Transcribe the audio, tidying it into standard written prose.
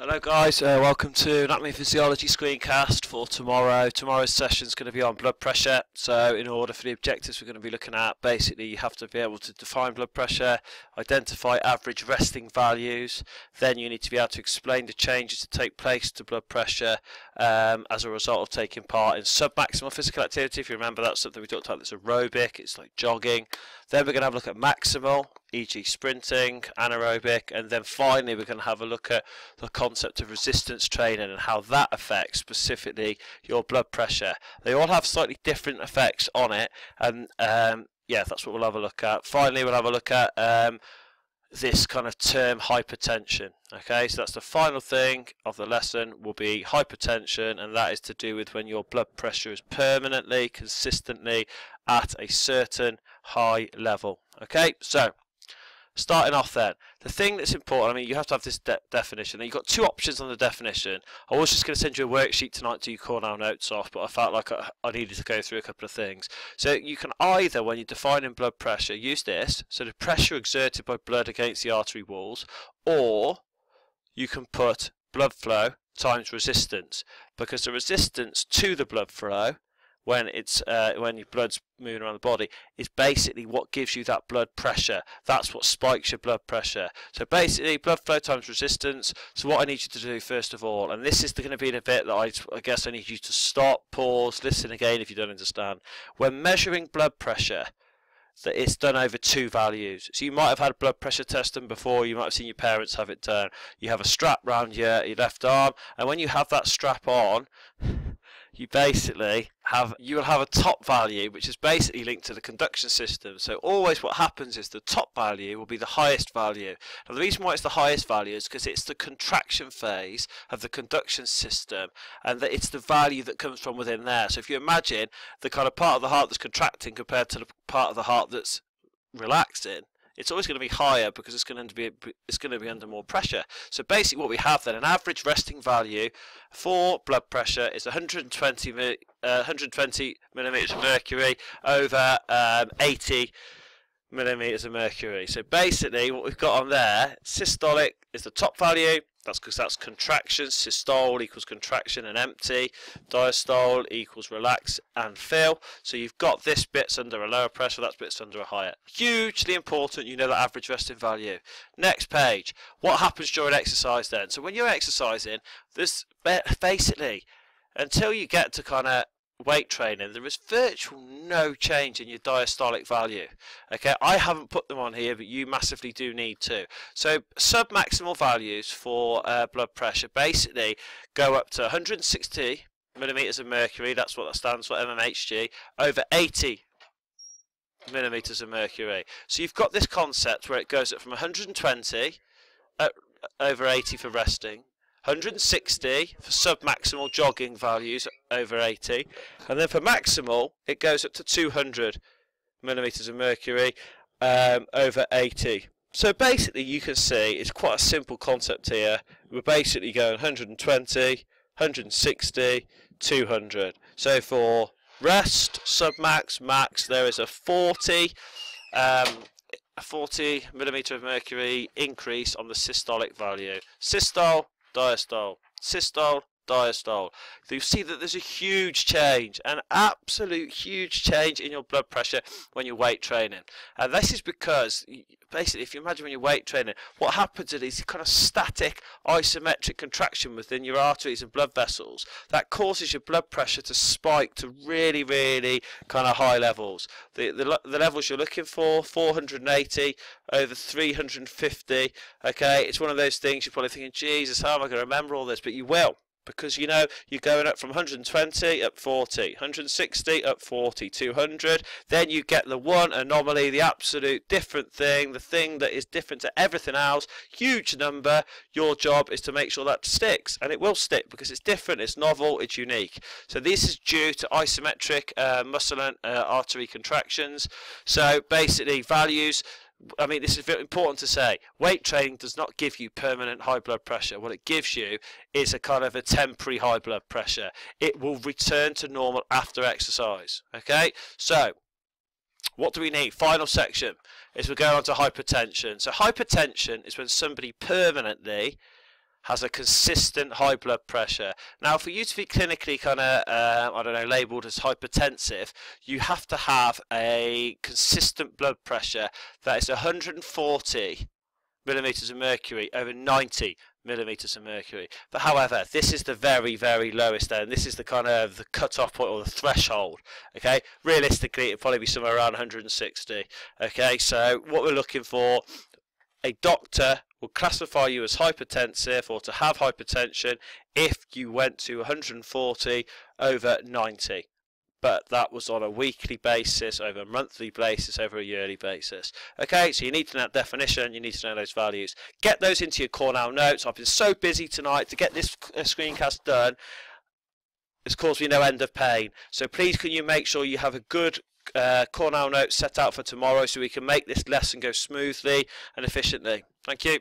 Hello guys, welcome to Anatomy and Physiology screencast for tomorrow. Tomorrow's session is going to be on blood pressure. So in order for the objectives we're going to be looking at, basically you have to be able to define blood pressure, identify average resting values, then you need to be able to explain the changes that take place to blood pressure as a result of taking part in submaximal physical activity. If you remember, that's something we talked about that's aerobic, it's like jogging. Then we're going to have a look at maximal, e.g. sprinting, anaerobic, and then finally we're going to have a look at the concept of resistance training and how that affects specifically your blood pressure. They all have slightly different effects on it, and yeah, that's what we'll have a look at. Finally, we'll have a look at this kind of term hypertension. Okay, so that's the final thing of the lesson, will be hypertension, and that is to do with when your blood pressure is permanently, consistently at a certain high level. Okay, so starting off then, the thing that's important, I mean, you have to have this definition. Now, you've got two options on the definition. I was just going to send you a worksheet tonight to call our notes off, but I felt like I needed to go through a couple of things. So you can either, when you're defining blood pressure, use this, so the pressure exerted by blood against the artery walls, or you can put blood flow times resistance, because the resistance to the blood flow when your blood's moving around the body is basically what gives you that blood pressure. That's what spikes your blood pressure. So basically blood flow times resistance. So what I need you to do first of all, and this is going to be the bit that I guess I need you to stop, pause, listen again if you don't understand. When measuring blood pressure, that it's done over two values. So you might have had a blood pressure test done before, you might have seen your parents have it done. You have a strap round your left arm, and when you have that strap on, you basically will have a top value which is basically linked to the conduction system. So always what happens is the top value will be the highest value. Now the reason why it's the highest value is because it's the contraction phase of the conduction system, and that it's the value that comes from within there. So if you imagine the kind of part of the heart that's contracting compared to the part of the heart that's relaxing, it's always going to be higher because it's going to be under more pressure. So basically what we have then, an average resting value for blood pressure is 120 millimeters of mercury over 80 millimeters of mercury. So basically what we've got on there, systolic is the top value. That's because that's contraction. Systole equals contraction and empty. Diastole equals relax and fill. So you've got this bit's under a lower pressure, that bit's under a higher. Hugely important, you know that average resting value. Next page. What happens during exercise then? So when you're exercising, this basically, until you get to kind of weight training, there is virtual no change in your diastolic value. Okay, I haven't put them on here, but you massively do need to. So submaximal values for blood pressure basically go up to 160 millimeters of mercury, that's what that stands for, mmHg, over 80 millimeters of mercury. So you've got this concept where it goes up from 120 over 80 for resting, 160 for submaximal jogging values over 80, and then for maximal it goes up to 200 millimeters of mercury over 80. So basically you can see it's quite a simple concept here. We're basically going 120, 160, 200. So for rest, submax, max, there is a 40 millimeter of mercury increase on the systolic value. Systole, diastole, systole, diastole. So you see that there's a huge change, an absolute huge change in your blood pressure when you're weight training. And this is because, basically, if you imagine when you're weight training, what happens is kind of static isometric contraction within your arteries and blood vessels that causes your blood pressure to spike to really, really kind of high levels. The levels you're looking for, 480 over 350. Okay, it's one of those things you're probably thinking, Jesus, how am I going to remember all this? But you will. Because you know you're going up from 120 up 40, 160 up 40, 200. Then you get the one anomaly, the absolute different thing, the thing that is different to everything else. Huge number. Your job is to make sure that sticks, and it will stick because it's different, it's novel, it's unique. So this is due to isometric muscle and artery contractions. So basically values. I mean, this is very important to say. Weight training does not give you permanent high blood pressure. What it gives you is a kind of a temporary high blood pressure. It will return to normal after exercise. Okay, so what do we need? Final section is we're going on to hypertension. So hypertension is when somebody permanently has a consistent high blood pressure. Now, for you to be clinically kind of, I don't know, labelled as hypertensive, you have to have a consistent blood pressure that is 140 millimeters of mercury over 90 millimeters of mercury. But however, this is the very, very lowest end. This is the kind of the cut-off point or the threshold. Okay, realistically, it'd probably be somewhere around 160. Okay, so what we're looking for, a doctor will classify you as hypertensive or to have hypertension if you went to 140 over 90. But that was on a weekly basis, over a monthly basis, over a yearly basis. Okay, so you need to know that definition, you need to know those values. Get those into your Cornell notes. I've been so busy tonight to get this screencast done. It's caused me no end of pain. So please can you make sure you have a good Cornell note set out for tomorrow so we can make this lesson go smoothly and efficiently. Thank you.